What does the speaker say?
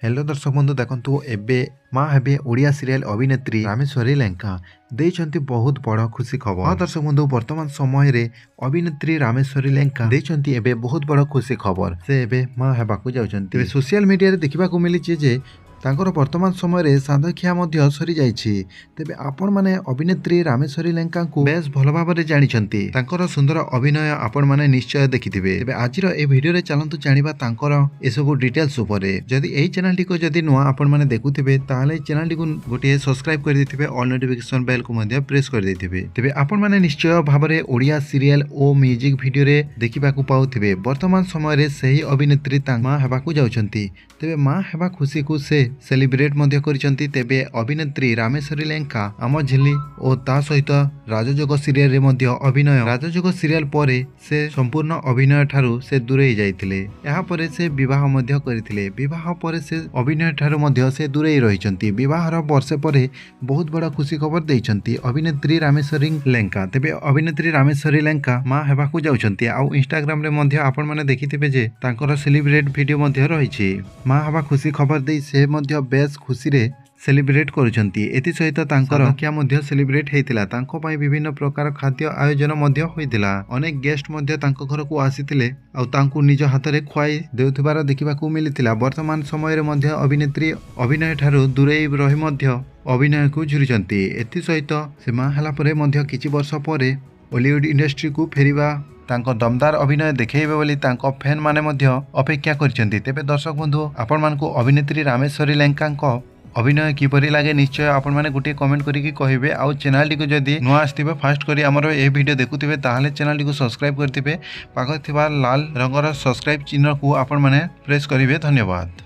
Hello दर्शक बंधु देखंतु एबे माँ हेबे ओडिया सीरियल अभिनेत्री रामेश्वरी लेंका देइछंती बहुत बड़ खुशी खबर। हाँ दर्शक बंधु वर्तमान समय रे अभिनेत्री रामेश्वरी लेंका देइछंती एबे बहुत बड़ खुशी खबर। से एबे माँ हेबाकू जाउछंती। एबे सोशल मीडिया रे देखिबाकू मिलिछि जे तांकर वर्तमान समय रे साधखिया मध्य सरी जाइछि। तेबे आपण माने अभिनेत्री रामेश्वरी लेंका को बेस भल भाव रे जानिछंती। तांकर सुंदर अभिनय आपण माने निश्चय देखिथिबे। तेबे आजिर ए वीडियो रे चलंतु जानिबा तांकर ए सब डिटेल्स उपरे। जदि एही चैनल टी को जदि नुआ आपण माने देखुथिबे ताहाले चैनल टी को गोटे सब्सक्राइब कर देथिबे, ऑल नोटिफिकेशन बेल को मध्ये प्रेस कर देथिबे। तेबे आपण माने निश्चय भाव रे ओडिया सीरियल ओ म्यूजिक वीडियो रे देखिबाकू पाउथिबे। वर्तमान समय रे सही अभिनेत्री तां मां हेबाकू जाउछंती। तेबे मां हेबा खुशी को से सेलिब्रेट मध्य करिसंती। तेबे अभिनेत्री रामेश्वरी लेंका आम झिल्ली ओ ता सहित राजजोग सीरियल रे मध्य अभिनय राजजोग सीरियल परे से संपूर्ण अभिनय ठारू से दूरे जाइथिले। एहा परे से विवाह मध्य करिथिले। विवाह परे से अभिनय ठारू मध्य से दूरे रहिसंती। विवाहर वर्षे परे बहुत बड़ा खुशी खबर देइसंती अभिनेत्री रामेश्वरी लेंका। तेबे अभिनेत्री रामेश्वरी लेंका मां हेबाकू जाउछंती। आ इंस्टाग्राम रे मध्य आपण माने देखिथिबे जे तांकर सेलिब्रेट वीडियो मध्य रहिछि। मां हेबा खुशी खबर देइ से मध्य बेस खुशी रे सेलिब्रेट करुछंती। एति सहित तांकर क्या मध्य सेलिब्रेट हेतिला। तांको पई विभिन्न प्रकार खाद्य आयोजन मध्य होइतिला। अनेक गेस्ट मध्य तांको घर को आसीतिले आ तांको निज हाथ रे खुआई देउथिबार देखिबाकू मिलितिला। वर्तमान समय रे मध्य अभिनेत्री अभिनय ठारू दूरे रही मध्य अभिनय को झुरिछंती। एति सहित से मां हला परे मध्य किछि वर्ष परे बॉलीवुड इंडस्ट्री को फेरिबा तांको दमदार अभिनय देखैबे बोली तांको फैन माने मध्य अपेक्षा करिसेंती। तेबे दर्शक बंधु आपण मानकू अभिनेत्री रामेश्वरी लेंकांको अभिनय किपरि लागे निश्चय आपण माने गुटे कमेंट करिकि कहिबे। आउ चैनल टी को जदि नुआ आस्थिबे फास्ट करी हमरो ए वीडियो देखुथिबे ताहाले चैनल टी को सब्सक्राइब करथिबे। पाखर थिबा लाल रंगर सब्सक्राइब चिन्ह को आपण माने प्रेस करिवे। धन्यवाद।